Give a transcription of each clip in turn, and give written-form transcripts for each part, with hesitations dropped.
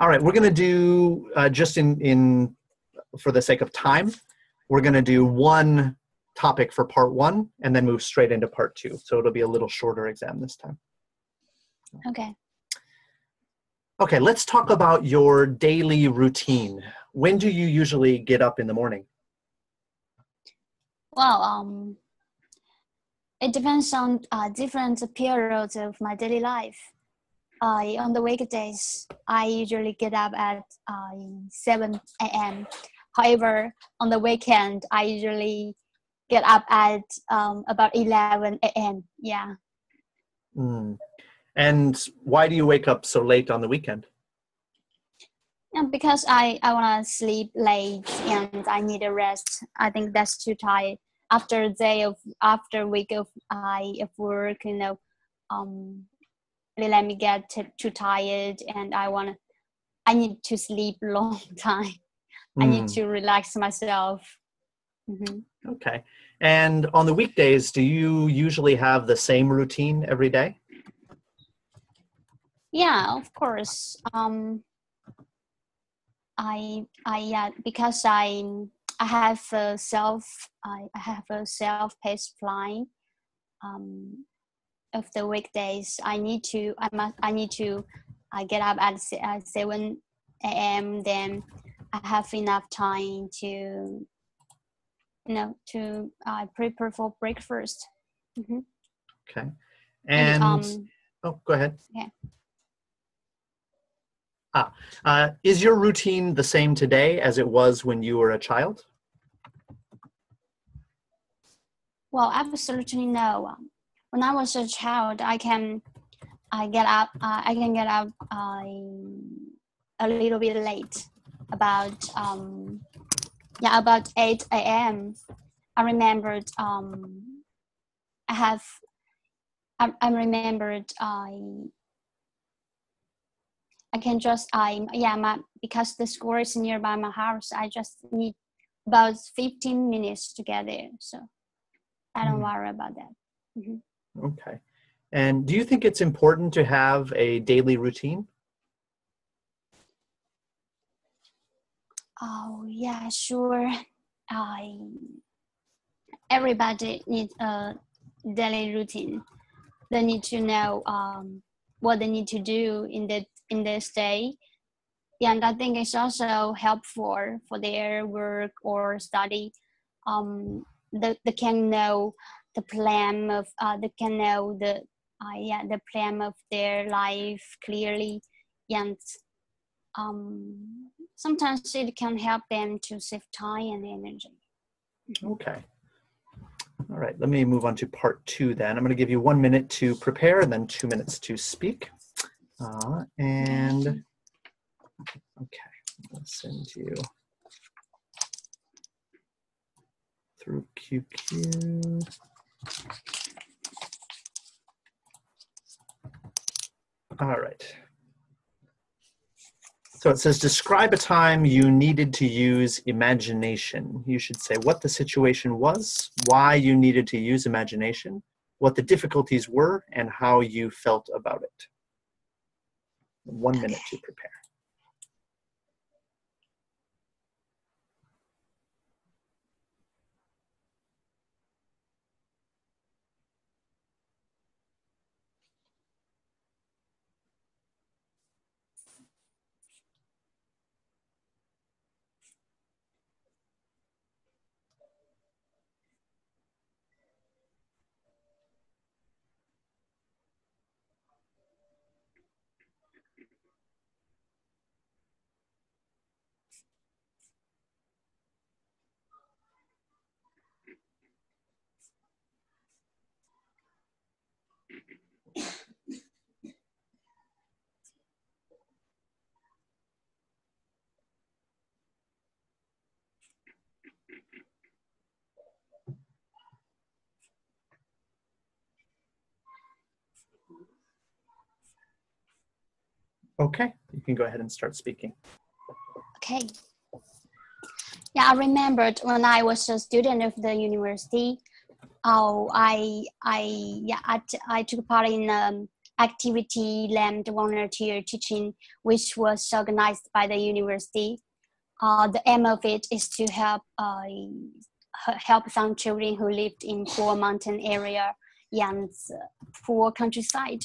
All right, we're going to do, just for the sake of time, we're going to do one topic for part one and then move straight into part two. So it'll be a little shorter exam this time. Okay. Okay, let's talk about your daily routine. When do you usually get up in the morning? Well, it depends on different periods of my daily life. On the weekdays, I usually get up at 7 a.m. However, on the weekend, I usually get up at about 11 a.m. Yeah. And why do you wake up so late on the weekend? Because I want to sleep late and I need a rest. I think that's too tired. After a week of work, really let me get too tired, and I need to sleep long time. I need to relax myself. Mm-hmm. Okay. And on the weekdays, do you usually have the same routine every day? Yeah, of course. Because I have a self-paced flying. Of the weekdays, I need to get up at 7 a.m. Then I have enough time to prepare for breakfast. Mm-hmm. Okay. And go ahead. Yeah. Is your routine the same today as it was when you were a child? Well, absolutely no. When I was a child, I can get up a little bit late, about 8 a.m. I remembered I can just because the school is nearby my house, I just need about 15 minutes to get there, so I don't worry about that. Mm-hmm. Okay. And do you think it's important to have a daily routine? Oh yeah, sure. Everybody needs a daily routine. They need to know what they need to do in this day, and I think it's also helpful for their work or study. They can know the plan of the plan of their life clearly, and sometimes it can help them to save time and energy. Okay. All right, let me move on to part two then. I'm going to give you 1 minute to prepare and then 2 minutes to speak. Okay, I'll send you through QQ. All right. So it says, describe a time you needed to use imagination. You should say what the situation was, why you needed to use imagination, what the difficulties were, and how you felt about it. 1 minute to prepare. Okay, you can go ahead and start speaking. Okay. Yeah, I remembered when I was a student of the university. I took part in activity land volunteer teaching, which was organized by the university. The aim of it is to help some children who lived in poor mountain area and poor countryside.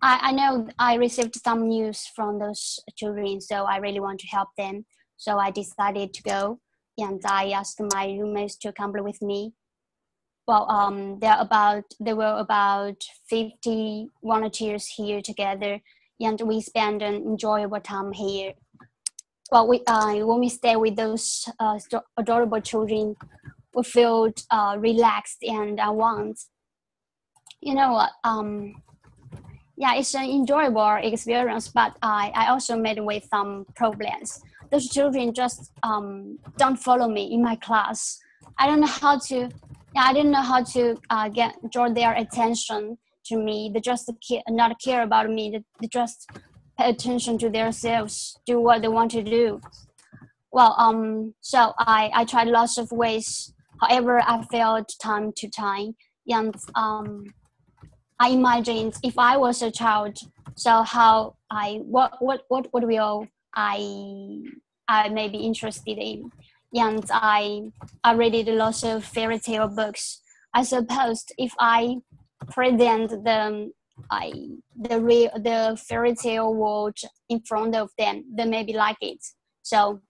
I know I received some news from those children, so I really want to help them. So I decided to go, and I asked my roommates to come with me. Well, there were about 50 volunteers here together, and we spent an enjoyable time here. Well, when we stay with those adorable children, we felt relaxed and warmed. You know what? Yeah, it's an enjoyable experience, but I also met with some problems. Those children just don't follow me in my class. I don't know how to. Yeah, I didn't know how to draw their attention to me. They just not care about me. They just pay attention to themselves, do what they want to do. Well, so I tried lots of ways. However, I failed time to time, and I imagined if I was a child, so what will I may be interested in, and I read lots of fairy tale books. I suppose if I present the fairy tale world in front of them, they maybe like it. So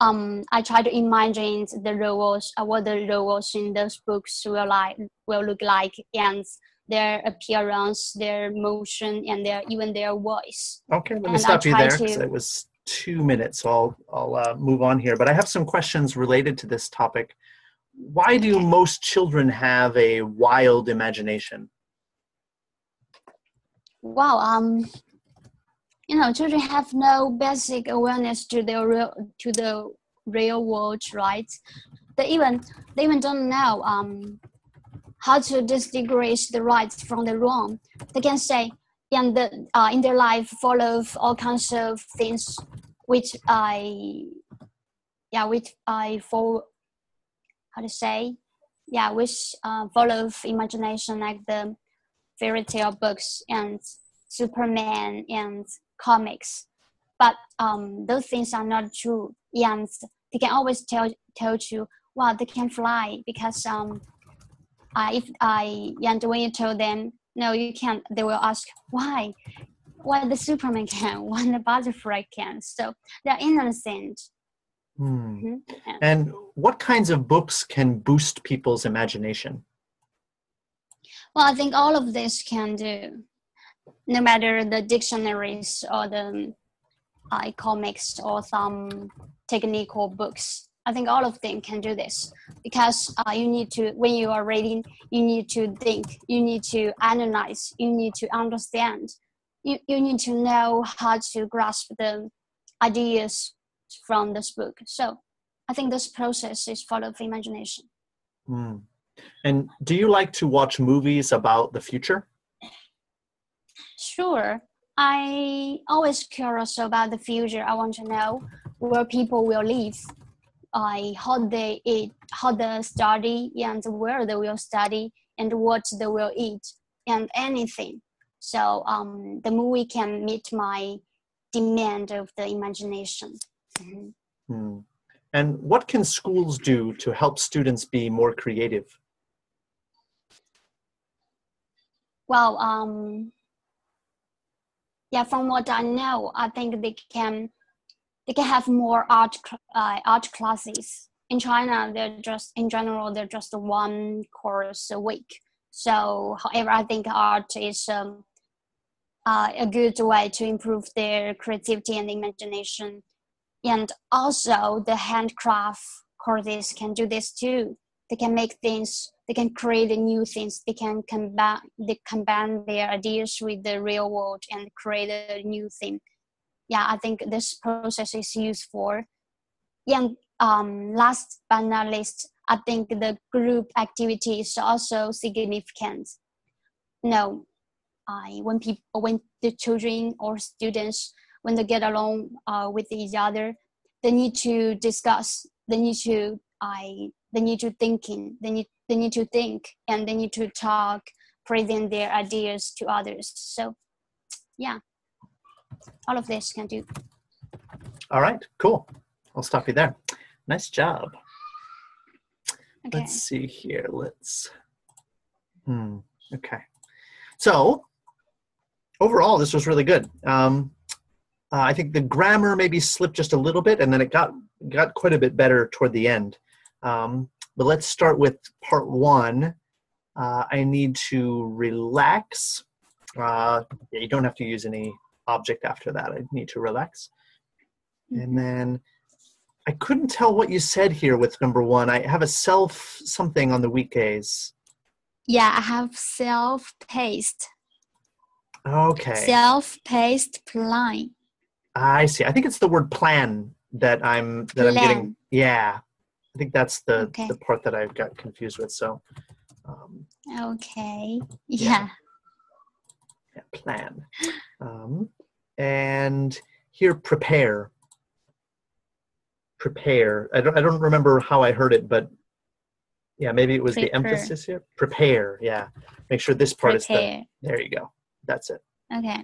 I try to imagine the roles, what the roles in those books will look like, and their appearance, their motion, and even their voice. Okay, let me stop you there because it was 2 minutes. So I'll move on here. But I have some questions related to this topic. Why do most children have a wild imagination? Wow, children have no basic awareness to the real world, right? They even don't know how to distinguish the right from the wrong. They can say in their life follow all kinds of things which follow imagination, like the fairy tale books and Superman and comics. But those things are not true, and they can always tell you, wow, they can fly, because and when you tell them no, you can't, they will ask why the Superman can, why the butterfly can. So they're innocent. Mm-hmm. Yeah. And what kinds of books can boost people's imagination? Well, I think all of this can do, no matter the dictionaries or the comics or some technical books. I think all of them can do this, because you need to, when you are reading, you need to think, you need to analyze, you need to understand, you need to know how to grasp the ideas from this book. So I think this process is full of imagination. Mm. And do you like to watch movies about the future? Sure. I always curious about the future. I want to know where people will live, how they eat, how they study, and where they will study, and what they will eat, and anything. So the movie can meet my demand of the imagination. Mm-hmm. Mm. And what can schools do to help students be more creative? Well, from what I know, I think they can have more art classes. In China, they're just one course a week. So, however, I think art is a good way to improve their creativity and imagination. And also, the handcraft courses can do this too. They can make things. They can create new things. They can combine their ideas with the real world and create a new thing. Yeah, I think this process is useful. And last but not least, I think the group activity is also significant. When the children or students, when they get along with each other, they need to discuss. They need to think, and they need to talk, present their ideas to others. So yeah, all of this can do. All right, cool. I'll stop you there. Nice job. Okay. Let's see here. Okay. So overall, this was really good. I think the grammar maybe slipped just a little bit, and then it got quite a bit better toward the end. But let's start with part one. I need to relax. You don't have to use any object after that. I need to relax. And then I couldn't tell what you said here with number one. I have a self something on the weekdays. Yeah, I have self-paced. Okay. Self-paced plan. I see. I think it's the word plan that I'm getting. Yeah. I think that's the part that I got confused with. So okay. Yeah. Plan. And here, prepare. Prepare. I don't remember how I heard it, but yeah, maybe it was the emphasis here. Prepare. Yeah. Make sure this part is there. There you go. That's it. Okay.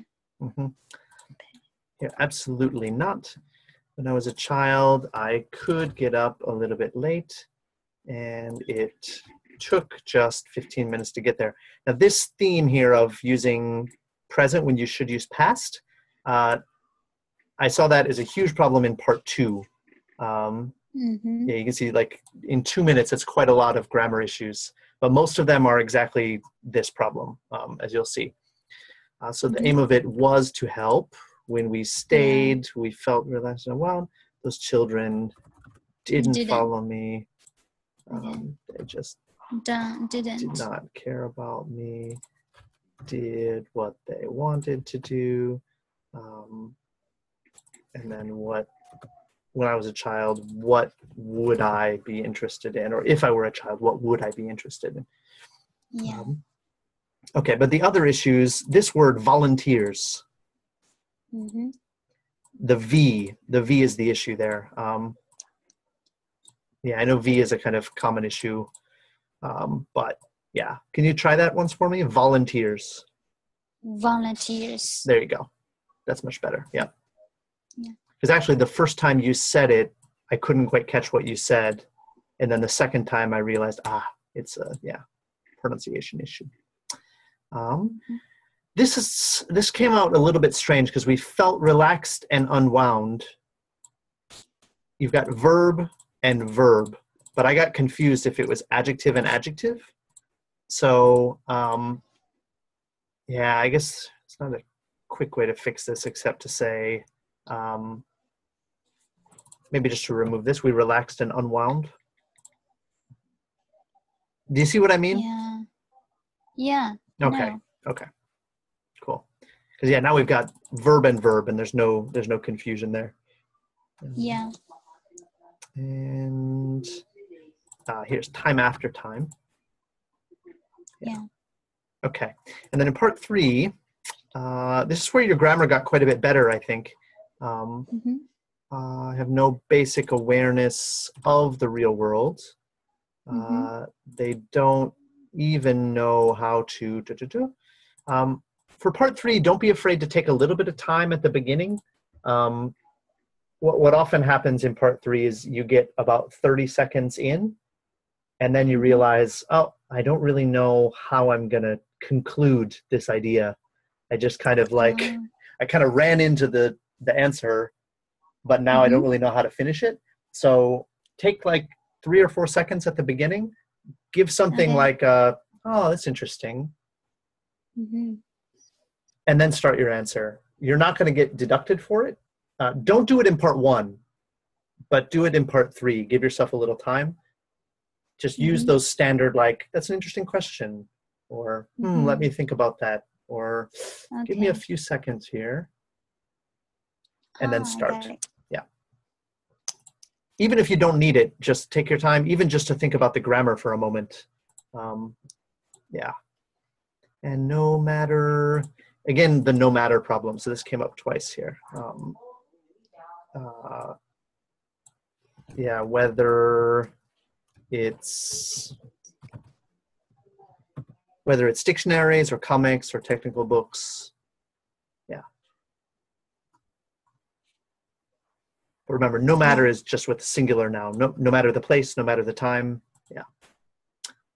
Yeah, absolutely not. When I was a child, I could get up a little bit late, and it took just 15 minutes to get there. Now, this theme here of using present when you should use past, I saw that as a huge problem in part two. Yeah, you can see like in 2 minutes, it's quite a lot of grammar issues, but most of them are exactly this problem, as you'll see. So the aim of it was to help. When we stayed, we felt relaxed and well. Those children didn't follow me. They just did not care about me. Did what they wanted to do. And then when I was a child, what would I be interested in? Or if I were a child, what would I be interested in? Yeah. Okay, but the other issues, this word volunteers. The V is the issue there. Yeah, I know V is a kind of common issue, but yeah. Can you try that once for me? Volunteers. Volunteers. There you go. That's much better. Yeah. Because actually the first time you said it, I couldn't quite catch what you said. And then the second time I realized, it's a pronunciation issue. This came out a little bit strange because we felt relaxed and unwound. You've got verb and verb, but I got confused if it was adjective and adjective. So yeah, I guess it's not a quick way to fix this except to say maybe just to remove this, we relaxed and unwound. Do you see what I mean? Yeah. Okay. Okay. Cool. Because yeah, now we've got verb and verb, and there's no confusion there. Yeah. And here's time after time. Yeah. Okay. And then in part three, this is where your grammar got quite a bit better, I think. I have no basic awareness of the real world. They don't even know how to. For part three, don't be afraid to take a little bit of time at the beginning. What often happens in part three is you get about 30 seconds in, and then you realize, oh, I don't really know how I'm going to conclude this idea. I just kind of I kind of ran into the answer, but now I don't really know how to finish it. So take like 3 or 4 seconds at the beginning. Give something like, oh, that's interesting. And then start your answer. You're not going to get deducted for it. Don't do it in part one, but do it in part three. Give yourself a little time. Just use those standard, like, that's an interesting question, or let me think about that, or give me a few seconds here, and then start. Yeah. Even if you don't need it, just take your time, even just to think about the grammar for a moment. Yeah. And no matter, again, the no matter problem. So this came up twice here. Yeah, whether it's whether it's dictionaries or comics or technical books. Yeah. But remember, no matter is just with the singular noun. No matter the place, no matter the time. Yeah.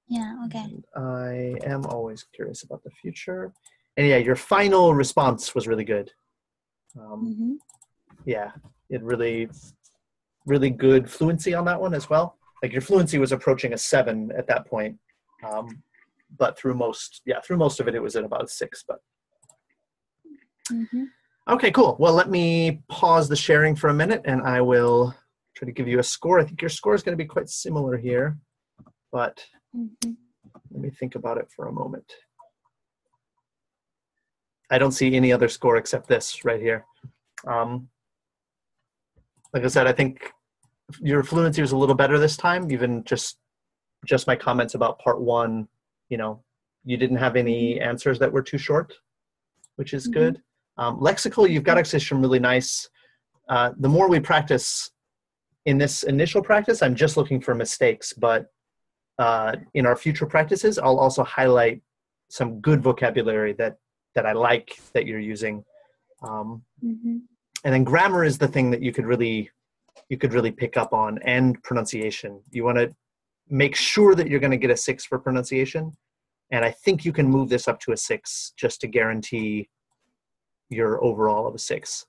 Yeah, okay. And I am always curious about the future. And yeah, your final response was really good. Yeah, it really good fluency on that one as well. Like your fluency was approaching a 7 at that point. But through most of it, it was at about a 6. But okay, cool. Well, let me pause the sharing for a minute, and I will try to give you a score. I think your score is going to be quite similar here, but let me think about it for a moment. I don't see any other score except this right here. Like I said, I think your fluency was a little better this time. Even just my comments about part 1, you know, you didn't have any answers that were too short, which is good. Lexical, you've got actually some really nice. The more we practice in this initial practice, I'm just looking for mistakes, but in our future practices, I'll also highlight some good vocabulary that I like that you're using. And then grammar is the thing that you could really pick up on, and pronunciation. You want to make sure that you're going to get a 6 for pronunciation. And I think you can move this up to a 6 just to guarantee your overall of a 6.